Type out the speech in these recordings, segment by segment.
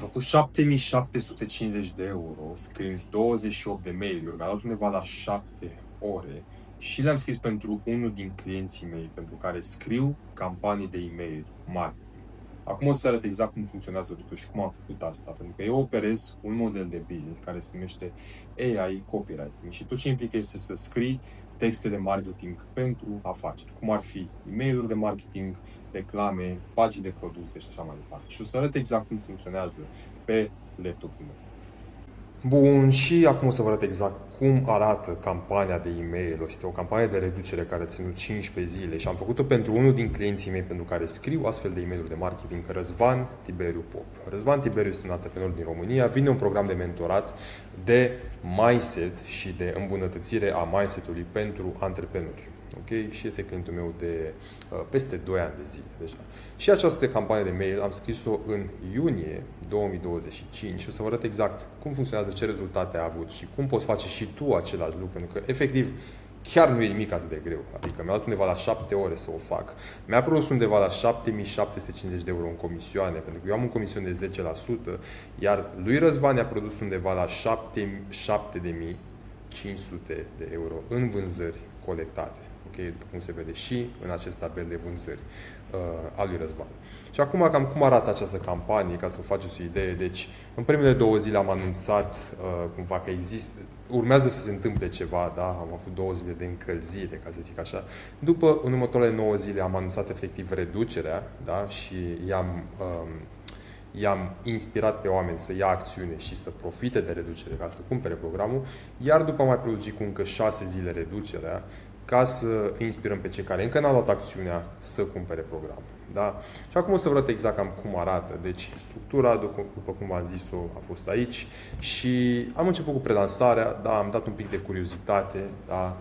făcut 7750 de euro, scriind 28 de mail-uri, mi-a luat undeva la 7 ore și le-am scris pentru unul din clienții mei, pentru care scriu campanii de e-mail marketing. Acum o să arăt exact cum funcționează lucrul și cum am făcut asta, pentru că eu operez un model de business care se numește AI Copywriting și tot ce implică este să scrii texte de marketing pentru afaceri, cum ar fi e-mail-uri de marketing, reclame, pagini de produse și așa mai departe. Și o să arăt exact cum funcționează pe laptopul meu. Bun, și acum o să vă arăt exact cum arată campania de e-mail. Este o campanie de reducere care ținut 15 zile și am făcut-o pentru unul din clienții mei pentru care scriu astfel de e-mail-uri de marketing, Răzvan Tiberiu Pop. Răzvan Tiberiu este un antreprenor din România, vine un program de mentorat de mindset și de îmbunătățire a mindset-ului pentru antreprenori. Okay? Și este clientul meu de peste 2 ani de zile deja. Și această campanie de mail am scris-o în iunie 2025 și o să vă arăt exact cum funcționează, ce rezultate a avut și cum poți face și tu același lucru, pentru că efectiv chiar nu e nimic atât de greu. Adică mi-a luat undeva la 7 ore să o fac. Mi-a produs undeva la 7750 de euro în comisioane, pentru că eu am un comision de 10%, iar lui Răzvan i-a produs undeva la 7500 de euro în vânzări colectate. Okay? După cum se vede și în acest tabel de vânzări al lui Răzvan. Și acum cam cum arată această campanie, ca să vă faceți o idee. Deci, în primele 2 zile am anunțat cumva că urmează să se întâmple ceva, da? Am avut 2 zile de încălzire, ca să zic așa. După, în următoarele 9 zile am anunțat efectiv reducerea, da? Și i-am inspirat pe oameni să ia acțiune și să profite de reducere ca să cumpere programul, iar după am mai prelungit cu încă 6 zile reducerea, ca să inspirăm pe cei care încă n-au luat acțiunea să cumpere programul. Da? Și acum o să vă arăt exact cam cum arată. Deci structura, după cum v-am zis-o, a fost aici și am început cu prelansarea, da, am dat un pic de curiozitate, da,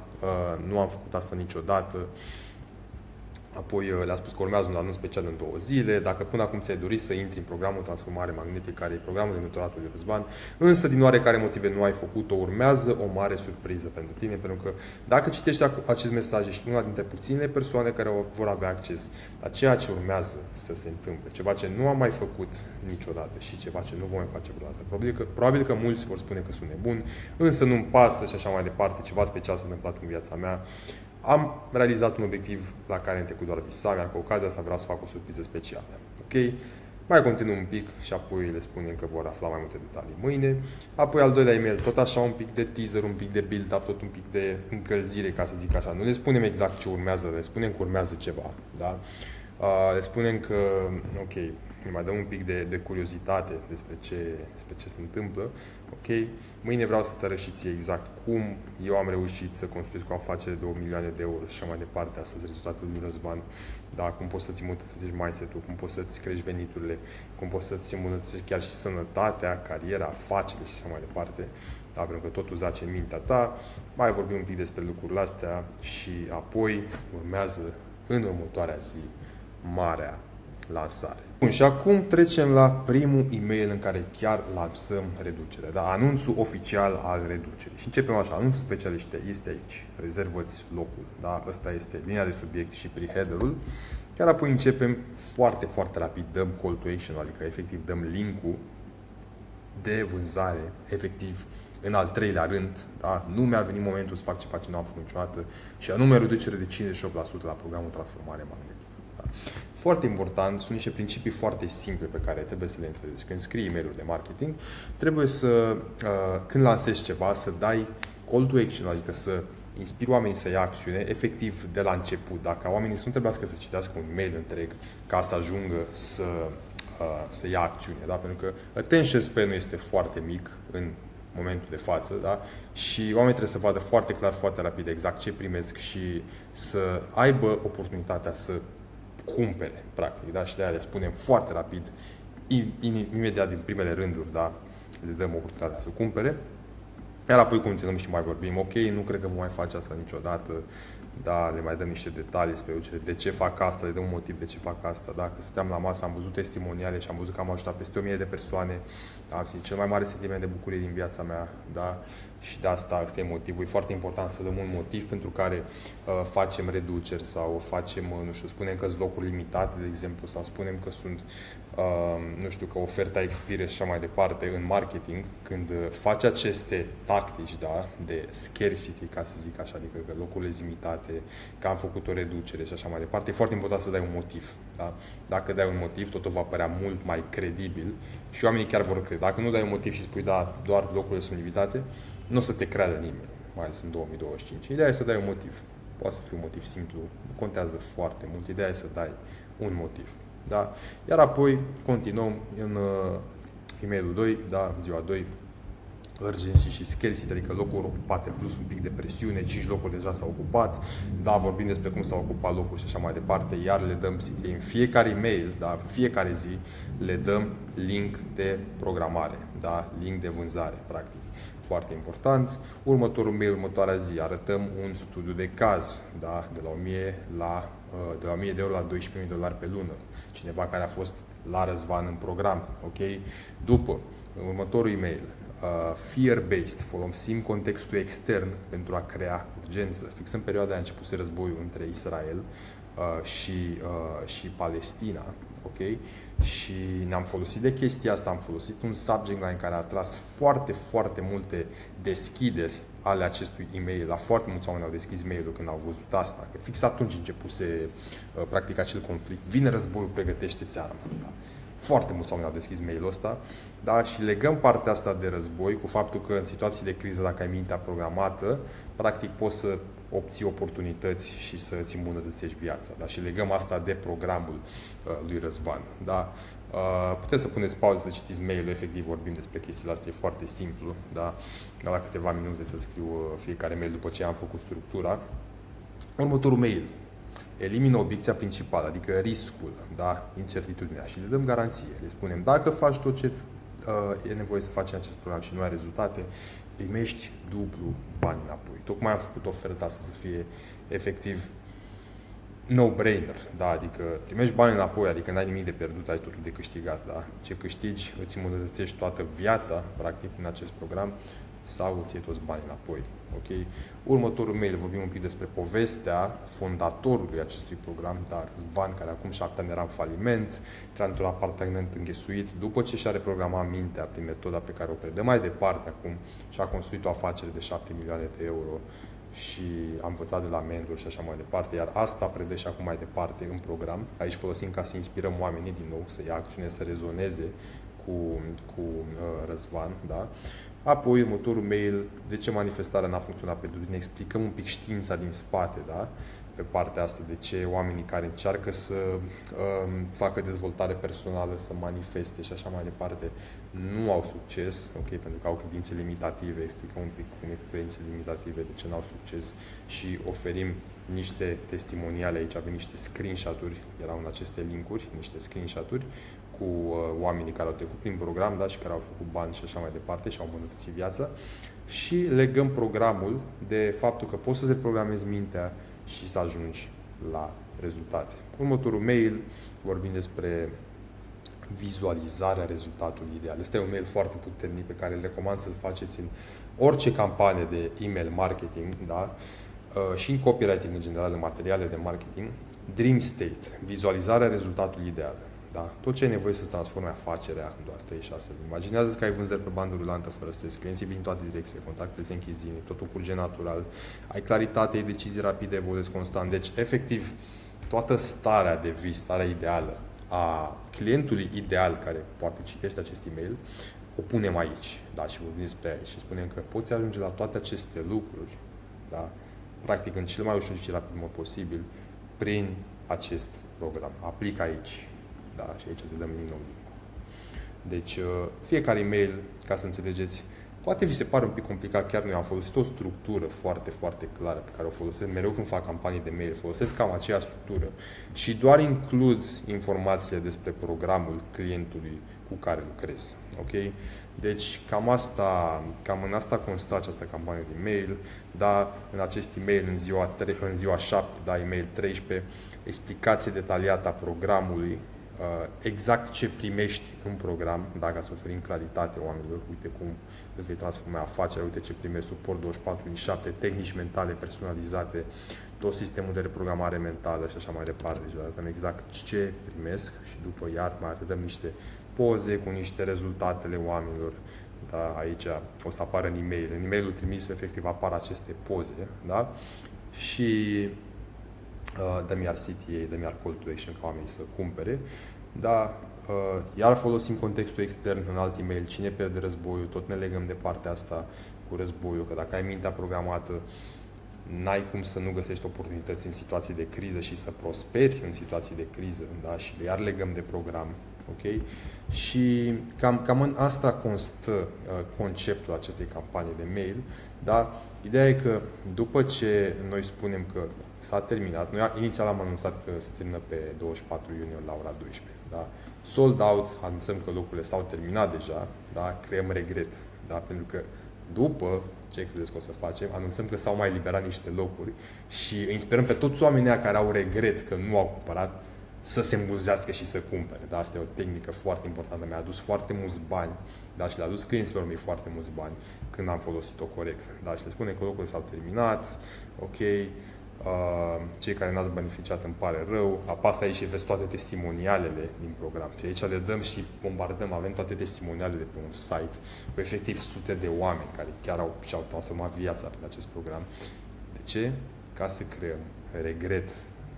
nu am făcut asta niciodată. Apoi le-am spus că urmează un anunț special în 2 zile, dacă până acum ți-ai dorit să intri în programul Transformare Magnetică, care e programul de mentorat al lui Răzvan, însă din oarecare motive nu ai făcut-o, urmează o mare surpriză pentru tine, pentru că dacă citești acest mesaj, ești una dintre puținele persoane care vor avea acces la ceea ce urmează să se întâmple, ceva ce nu am mai făcut niciodată și ceva ce nu vom mai face vreodată. Probabil că mulți vor spune că sunt nebuni, însă nu-mi pasă și așa mai departe, ceva special s-a întâmplat în viața mea. Am realizat un obiectiv la care în trecut doar visam, iar cu ocazia asta vreau să fac o surpriză specială. Ok? Mai continuu un pic și apoi le spunem că vor afla mai multe detalii mâine. Apoi al doilea e-mail, tot așa un pic de teaser, un pic de build-up, tot un pic de încălzire, ca să zic așa. Nu le spunem exact ce urmează, le spunem că urmează ceva. Da? Le spunem că, ok, ne mai dăm un pic de curiozitate despre ce se întâmplă. Ok? Mâine vreau să-ți arăt și ție exact cum eu am reușit să construiesc o afacere de 1 milioane de euro și așa mai departe. Astăzi rezultatul lui Răzvan. Da? Cum poți să-ți îmbunătățești mindset-ul, cum poți să-ți crești veniturile, cum poți să-ți îmbunătățești chiar și sănătatea, cariera, afacerile și așa mai departe. Da? Pentru că totul zace în mintea ta. Mai vorbim un pic despre lucrurile astea și apoi urmează în următoarea zi marea lansare. Bun, și acum trecem la primul e-mail în care chiar lansăm reducerea, da? Anunțul oficial al reducerii. Și începem așa, anunțul special este aici. Rezervă-ți locul, da? Asta este linia de subiect și pre-header-ul. Iar apoi începem foarte, foarte rapid, dăm call to action, adică efectiv dăm link-ul de vânzare, efectiv în al 3-lea rând, da? Nu mi-a venit momentul să fac ceva ce nu am făcut niciodată și anume reducere de 58% la programul Transformare Magnetică. Da? Foarte important, sunt niște principii foarte simple pe care trebuie să le înțelegi. Când scrii e-mail-uri de marketing, trebuie să, când lansezi ceva, să dai call to action, adică să inspiri oamenii să ia acțiune, efectiv de la început. Dacă oamenii să nu trebuiască să citească un e-mail întreg ca să ajungă să ia acțiune, da? Pentru că attention span-ul este foarte mic în momentul de față, da? Și oamenii trebuie să vadă foarte clar, foarte rapid exact ce primesc și să aibă oportunitatea să cumpere, practic, da? Și de aia le spunem foarte rapid, imediat din primele rânduri, da? Le dăm oportunitatea să cumpere. Iar apoi continuăm și mai vorbim, ok, nu cred că vom mai face asta niciodată, da, le mai dăm niște detalii spre ucere, de ce fac asta, le dăm un motiv de ce fac asta, da, că stăteam la masă, am văzut testimoniale și am văzut că am ajutat peste 1000 de persoane, da, am zis, cel mai mare sentiment de bucurie din viața mea, da, și de asta e motivul. E foarte important să dăm un motiv pentru care facem reduceri sau facem, nu știu, spunem că sunt locuri limitate, de exemplu, sau spunem că sunt, nu știu, că oferta expire și așa mai departe în marketing, când faci aceste tactici, da, de scarcity, ca să zic așa, adică că locurile limitate, că am făcut o reducere și așa mai departe, e foarte important să dai un motiv, da? Dacă dai un motiv, totul va părea mult mai credibil și oamenii chiar vor crede. Dacă nu dai un motiv și spui, da, doar locurile sunt limitate, nu o să te creadă nimeni, mai ales în 2025. Ideea e să dai un motiv. Poate să fie un motiv simplu, nu contează foarte mult. Ideea e să dai un motiv. Da? Iar apoi continuăm în e-mailul 2, da? Ziua 2, urgency și scarcity, adică locuri ocupate plus un pic de presiune, 5 locuri deja s-au ocupat, da, vorbim despre cum s-au ocupat locuri și așa mai departe, iar le dăm CTA în fiecare e-mail, da, fiecare zi le dăm link de programare, da, link de vânzare, practic. Foarte important. Următorul mail, următoarea zi, arătăm un studiu de caz, da, de la 1000 de euro la 12.000 de dolari pe lună. Cineva care a fost la Răzvan în program, ok? După, următorul e-mail, fear-based, folosim contextul extern pentru a crea urgență. Fix în perioada a început războiul între Israel și Palestina, ok? Și ne-am folosit de chestia asta, am folosit un subject line care a atras foarte, foarte multe deschideri ale acestui e-mail. La foarte mulți oameni au deschis mail-ul când au văzut asta, că fix atunci începuse practic acel conflict. Vine războiul, pregătește-ți armă. Da? Foarte mulți oameni au deschis mail-ul ăsta, da? Și legăm partea asta de război cu faptul că în situații de criză, dacă ai mintea programată, practic poți să obții oportunități și să îți îmbunătățești viața. Da? Și legăm asta de programul lui Răzvan. Da? Puteți să puneți pauză să citiți mail-ul, efectiv vorbim despre chestiile astea, e foarte simplu. Da? La câteva minute să scriu fiecare mail după ce am făcut structura. Următorul mail. Elimină obiecția principală, adică riscul, da? Incertitudinea, și le dăm garanție. Le spunem, dacă faci tot ce e nevoie să faci în acest program și nu ai rezultate, primești dublu bani înapoi. Tocmai am făcut oferta asta să fie efectiv no-brainer, da? Adică primești bani înapoi, adică n-ai nimic de pierdut, ai totul de câștigat, da? Ce câștigi, îți îmbunătățești toată viața, practic, în acest program, sau îți iei toți banii înapoi. Okay? Următorul mail, vorbim un pic despre povestea fondatorului acestui program, dar Răzvan, care acum 7 ani era în faliment, era într-un apartament înghesuit, după ce și-a reprogramat mintea prin metoda pe care o predă mai departe acum și a construit o afacere de 7 milioane de euro și am învățat de la mentori și așa mai departe, iar asta predă și acum mai departe în program. Aici folosim ca să inspirăm oamenii din nou, să ia acțiune, să rezoneze cu Răzvan, da? Apoi, următorul mail, de ce manifestarea n-a funcționat pentru tine, explicăm un pic știința din spate, da? Pe partea asta, de ce oamenii care încearcă să facă dezvoltare personală, să manifeste și așa mai departe, nu au succes, ok? Pentru că au credințe limitative, explicăm un pic cum e cu credințe limitative, de ce n-au succes și oferim niște testimoniale, aici avem niște screenshot-uri, erau în aceste linkuri, niște screenshot-uri cu oamenii care au trecut prin program, da, și care au făcut bani și așa mai departe și au îmbunătățit viața, și legăm programul de faptul că poți să-ți reprogramezi mintea și să ajungi la rezultate. Următorul mail, vorbim despre vizualizarea rezultatului ideal. Este un mail foarte puternic pe care îl recomand să-l faceți în orice campanie de email marketing, da? Și în copywriting în general, în materiale de marketing. Dream state, vizualizarea rezultatului ideal. Da? Tot ce ai nevoie să-ți transforme afacerea în doar 3-6 luni. Imaginează-ți că ai vânzări pe bandă rulantă fără stres, clienții vin în toate direcțiile, contacte se închid zilnic, totul curge natural, ai claritate, ai decizii rapide, evoluezi constant. Deci, efectiv, toată starea de vis, starea ideală a clientului ideal care poate citește acest e-mail, o punem aici, da? Și vorbim despre aici și spunem că poți ajunge la toate aceste lucruri, da? Practic în cel mai ușor și rapid mod posibil prin acest program. Aplică aici. Da, și aici le dăm din nou link. Deci, fiecare e-mail, ca să înțelegeți, Poate vi se pare un pic complicat, chiar noi am folosit o structură foarte, foarte clară pe care o folosesc mereu când fac campanii de mail. Folosesc cam aceeași structură și doar includ informațiile despre programul clientului cu care lucrez. Ok? Deci cam în asta constă această campanie de mail, da, în acest e-mail în ziua 7, da, e-mail 13, explicație detaliată a programului, exact ce primești în program, dacă să oferim claritate oamenilor, uite cum îți vei transforma afacerea, uite ce primești, suport 24/7, tehnici mentale personalizate, tot sistemul de reprogramare mentală și așa mai departe. Deci arătăm exact ce primesc și după iar mai arătăm niște poze cu niște rezultatele oamenilor. Da, aici o să apară în e-mail. În e-mailul trimis, efectiv, apar aceste poze, da? Și dăm iar CTA, dăm iar call to action ca oamenii să cumpere. Da, iar folosim contextul extern în alt e-mail, cine pierde războiul, tot ne legăm de partea asta cu războiul, că dacă ai mintea programată, n-ai cum să nu găsești oportunități în situații de criză și să prosperi în situații de criză, da? Și iar legăm de program, ok? Și cam în asta constă conceptul acestei campanii de mail, da? Ideea e că după ce noi spunem că s-a terminat, noi inițial am anunțat că se termină pe 24 iunie la ora 12, da? Sold out, anunțăm că locurile s-au terminat deja, da? Creăm regret, da? Pentru că după ce credeți că o să facem, anunțăm că s-au mai liberat niște locuri și îi inspirăm pe toți oamenii care au regret că nu au cumpărat să se îmbulzească și să cumpere. Da? Asta e o tehnică foarte importantă. Mi-a adus foarte mulți bani, da? Și le-a adus clienților mei foarte mulți bani când am folosit-o corect. Da? Și le spunem că locurile s-au terminat, ok, cei care n-ați beneficiat îmi pare rău, apasă aici și vezi toate testimonialele din program. Și aici le dăm și bombardăm, avem toate testimonialele pe un site cu efectiv sute de oameni care chiar și-au transformat viața prin acest program. De ce? Ca să creăm regret,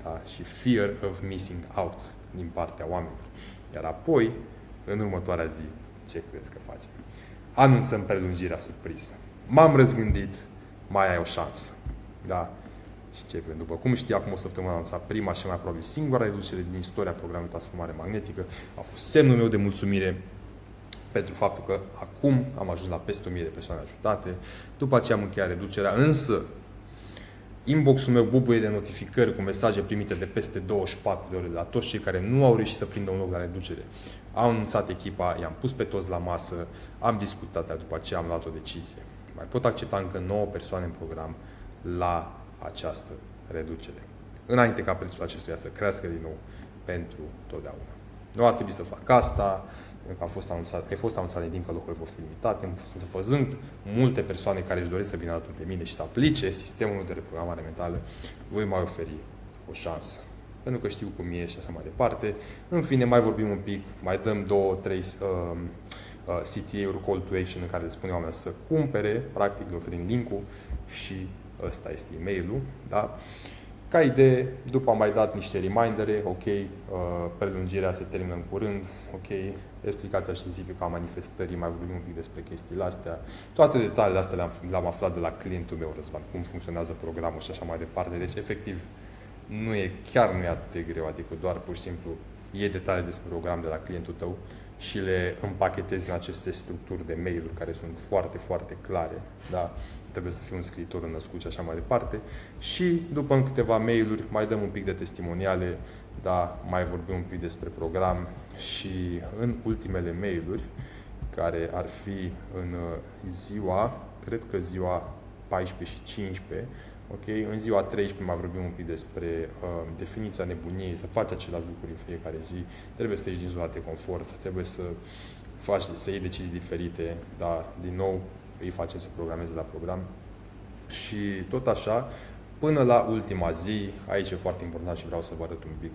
da? Și fear of missing out din partea oamenilor. Iar apoi, în următoarea zi, ce credeți că facem? Anunțăm prelungirea surpriză. M-am răzgândit, mai ai o șansă. Da? Și ce? După cum știi, acum o săptămână am anunțat prima și mai probabil singura reducere din istoria programului de transformare magnetică. A fost semnul meu de mulțumire pentru faptul că acum am ajuns la peste 1000 de persoane ajutate. După aceea am încheiat reducerea, însă inbox-ul meu bubuie de notificări cu mesaje primite de peste 24 de ore la toți cei care nu au reușit să prindă un loc la reducere. Am anunțat echipa, i-am pus pe toți la masă, am discutat, iar după aceea am luat o decizie. Mai pot accepta încă 9 persoane în program la această reducere, înainte ca prețul acestuia să crească din nou pentru totdeauna. Nu ar trebui să fac asta, pentru că a fost anunțat din timp că locurile vor fi limitate, însă văzând multe persoane care își doresc să vină alături de mine și să aplice sistemul de reprogramare mentală, voi mai oferi o șansă. Pentru că știu cum e și așa mai departe. În fine, mai vorbim un pic, mai dăm 2-3 CTA-uri, call to action, în care le spunem oamenilor să cumpere, practic le oferim link-ul și ăsta este e-mailul, da? Ca idee, după am mai dat niște remindere, ok, prelungirea se termină în curând, ok, explicația științifică a manifestării, mai vorbim un pic despre chestiile astea. Toate detaliile astea le-am aflat de la clientul meu, Răzvan, cum funcționează programul și așa mai departe. Deci, efectiv, chiar nu e atât de greu, adică doar pur și simplu iei detalii despre program de la clientul tău și le împachetezi în aceste structuri de mail-uri care sunt foarte, foarte clare, da? Trebuie să fii un scriitor născut și așa mai departe. Și după în câteva mail-uri mai dăm un pic de testimoniale, da? Mai vorbim un pic despre program și în ultimele mail-uri, care ar fi în ziua, cred că ziua 14 și 15, ok? În ziua 13 mai vorbim un pic despre definiția nebuniei, să faci același lucruri în fiecare zi, trebuie să ieși din zona de confort, trebuie să iei decizii diferite, dar din nou îi face să programeze la program. Și tot așa, până la ultima zi, aici e foarte important și vreau să vă arăt un pic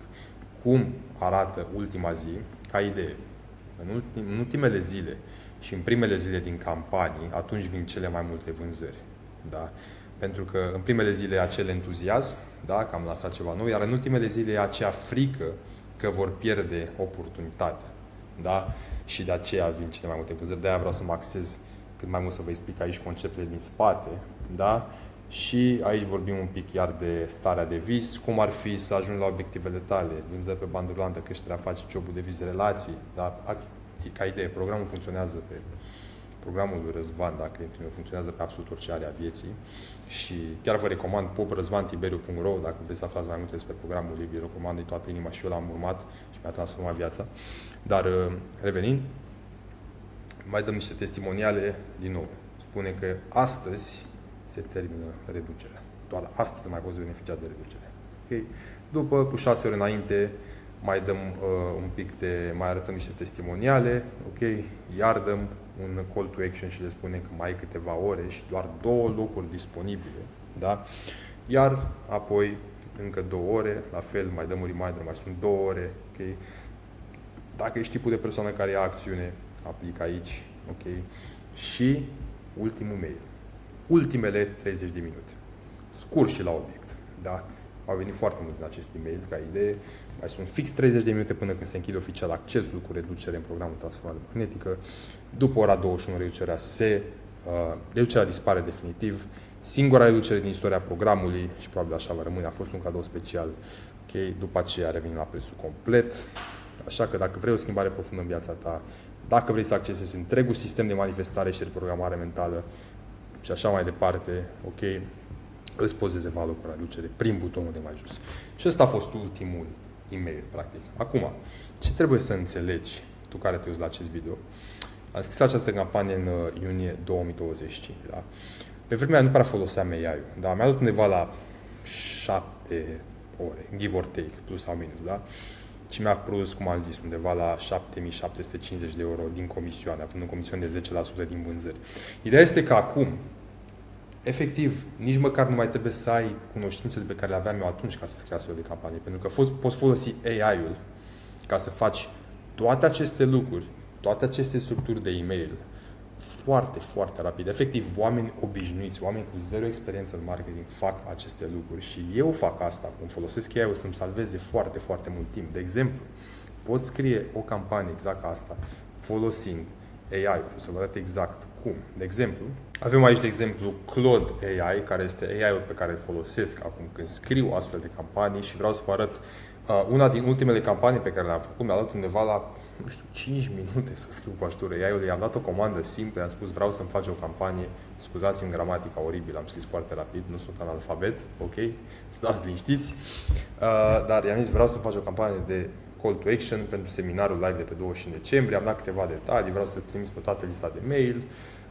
cum arată ultima zi, ca idee. În ultimele zile și în primele zile din campanii, atunci vin cele mai multe vânzări. Da? Pentru că în primele zile e acel entuziasm, da? Că am lansat ceva nou, iar în ultimele zile e acea frică că vor pierde oportunitatea. Da? Și de aceea vin cele mai multe vânzări. De-aia vreau să mă axez cât mai mult să vă explic aici conceptele din spate. Da? Și aici vorbim un pic iar de starea de vis, cum ar fi să ajungi la obiectivele tale, vânzări pe bandă rulantă, creșterea afaceri, jobul de vis, relații. Da? Ca idee, programul funcționează pe programul lui Răzvan, dacă clientul meu funcționează pe absolut orice area vieții și chiar vă recomand poprăzvantiberiu.ro dacă vreți să aflați mai multe despre programul lui, vi recomand din toată inima și eu l-am urmat și mi-a transformat viața. Dar revenind, mai dăm niște testimoniale din nou. Spune că astăzi se termină reducerea. Doar astăzi mai poți beneficia de reducere. Okay? După, cu 6 ore înainte, mai dăm mai arătăm niște testimoniale, ok? Iar dăm un call to action și le spunem că mai ai câteva ore și doar 2 locuri disponibile, da? Iar apoi încă 2 ore, la fel, mai dăm un reminder, mai sunt 2 ore, ok? Dacă ești tipul de persoană care ia acțiune, aplică aici, ok? Și ultimul mail. Ultimele 30 de minute. Scurt și la obiect, da? Au venit foarte mulți din acest e-mail ca idee. Mai sunt fix 30 de minute până când se închide oficial accesul cu reducere în programul transformare magnetică. După ora 21, reducerea dispare definitiv. Singura reducere din istoria programului și probabil așa va rămâne, a fost un cadou special. Okay? După aceea revenim la prețul complet. Așa că dacă vrei o schimbare profundă în viața ta, dacă vrei să accesezi întregul sistem de manifestare și de programare mentală și așa mai departe, ok, îți poți rezerva locul reducere prin butonul de mai jos. Și ăsta a fost ultimul e-mail, practic. Acum, ce trebuie să înțelegi, tu care te uiți la acest video? Am scris această campanie în iunie 2025, da? Pe vremea aia nu prea foloseam AI-ul, da? Mi-a dat undeva la 7 ore, give or take, plus sau minus, da? Și mi-a produs, cum am zis, undeva la 7.750 de euro din comisioane, având o comisioane de 10% din vânzări. Ideea este că acum, efectiv, nici măcar nu mai trebuie să ai cunoștințele pe care le aveam eu atunci ca să scrii astfel de campanie. Pentru că poți folosi AI-ul ca să faci toate aceste lucruri, toate aceste structuri de e-mail foarte, foarte rapid. Efectiv, oameni obișnuiți, oameni cu zero experiență în marketing fac aceste lucruri și eu fac asta, cum folosesc AI-ul să-mi salveze foarte, foarte mult timp. De exemplu, poți scrie o campanie exact ca asta, folosind AI-ul și o să vă arăt exact cum. De exemplu, avem aici, de exemplu, Claude AI, care este AI-ul pe care îl folosesc acum când scriu astfel de campanii și vreau să vă arăt una din ultimele campanii pe care le-am făcut. Mi-a dat undeva la, 5 minute să scriu cu ajutorul AI-ului. I-am dat o comandă simplă, i-am spus vreau să-mi faci o campanie, scuzați-mi gramatica oribilă, am scris foarte rapid, nu sunt analfabet, ok? Stați liniștiți. Dar i-am zis vreau să-mi faci o campanie de call to action pentru seminarul live de pe 25 decembrie, am dat câteva detalii, vreau să trimis pe toată lista de mail.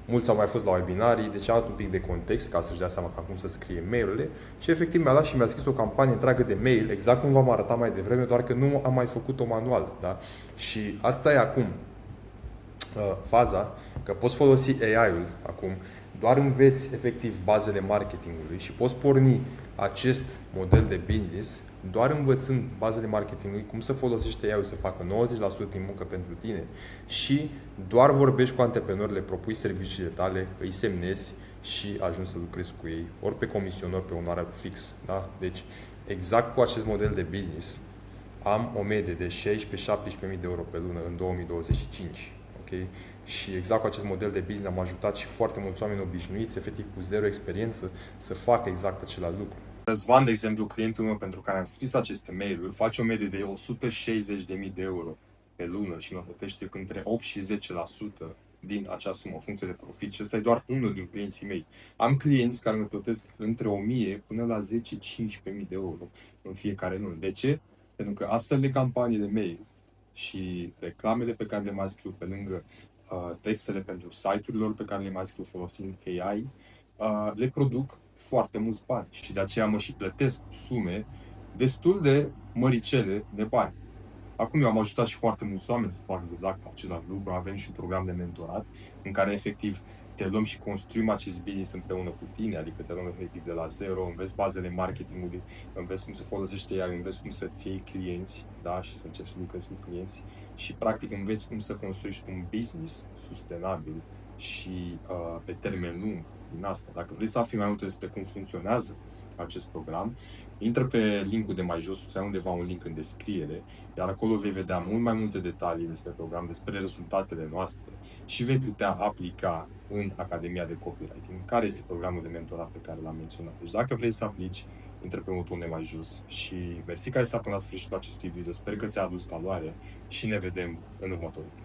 Mulți au mai fost la webinarii, deci am dat un pic de context ca să-și dea seama cam cum să scrie mail-urile și efectiv mi-a dat și mi-a scris o campanie întreagă de mail, exact cum v-am arătat mai devreme, doar că nu am mai făcut-o manual. Da? Și asta e acum faza, că poți folosi AI-ul acum, doar înveți efectiv bazele marketingului și poți porni acest model de business doar învățând bazele marketingului, cum să folosești AI-ul să facă 90% din muncă pentru tine și doar vorbești cu antreprenori, le propui serviciile tale, îi semnezi și ajungi să lucrezi cu ei, ori pe comision, ori pe onoratul fix. Da? Deci, exact cu acest model de business, am o medie de 16-17.000 de euro pe lună în 2025. Okay? Și exact cu acest model de business am ajutat și foarte mulți oameni obișnuiți, efectiv cu zero experiență, să facă exact același lucru. Răzvan, de exemplu, clientul meu pentru care am scris aceste mail-uri, face o medie de 160.000 de euro pe lună și mă plătește între 8 și 10% din acea sumă, în funcție de profit. Și ăsta e doar unul din clienții mei. Am clienți care mă plătesc între 1.000 până la 10-15.000 de euro în fiecare lună. De ce? Pentru că astfel de campanii de mail și reclamele pe care le mai scriu pe lângă textele pentru site-urile lor pe care le mai scriu folosind AI, le produc foarte mulți bani și de aceea mă și plătesc sume destul de măricele de bani. Acum eu am ajutat și foarte mulți oameni să facă exact același lucru. Avem și un program de mentorat în care efectiv te luăm și construim acest business împreună cu tine, adică te luăm efectiv de la zero, înveți bazele marketingului, înveți cum să folosești AI, înveți cum să-ți iei clienți, da, și să începi să lucrezi cu clienți și practic înveți cum să construiești un business sustenabil și pe termen lung din asta. Dacă vrei să afli mai multe despre cum funcționează acest program, intră pe linkul de mai jos, să ai undeva un link în descriere, iar acolo vei vedea mult mai multe detalii despre program, despre rezultatele noastre și vei putea aplica în Academia de Copywriting, care este programul de mentorat pe care l-am menționat. Deci dacă vrei să aplici, intră pe butonul de mai jos și mersi că ai stat până la sfârșitul acestui video. Sper că ți-a adus valoare și ne vedem în următorul video.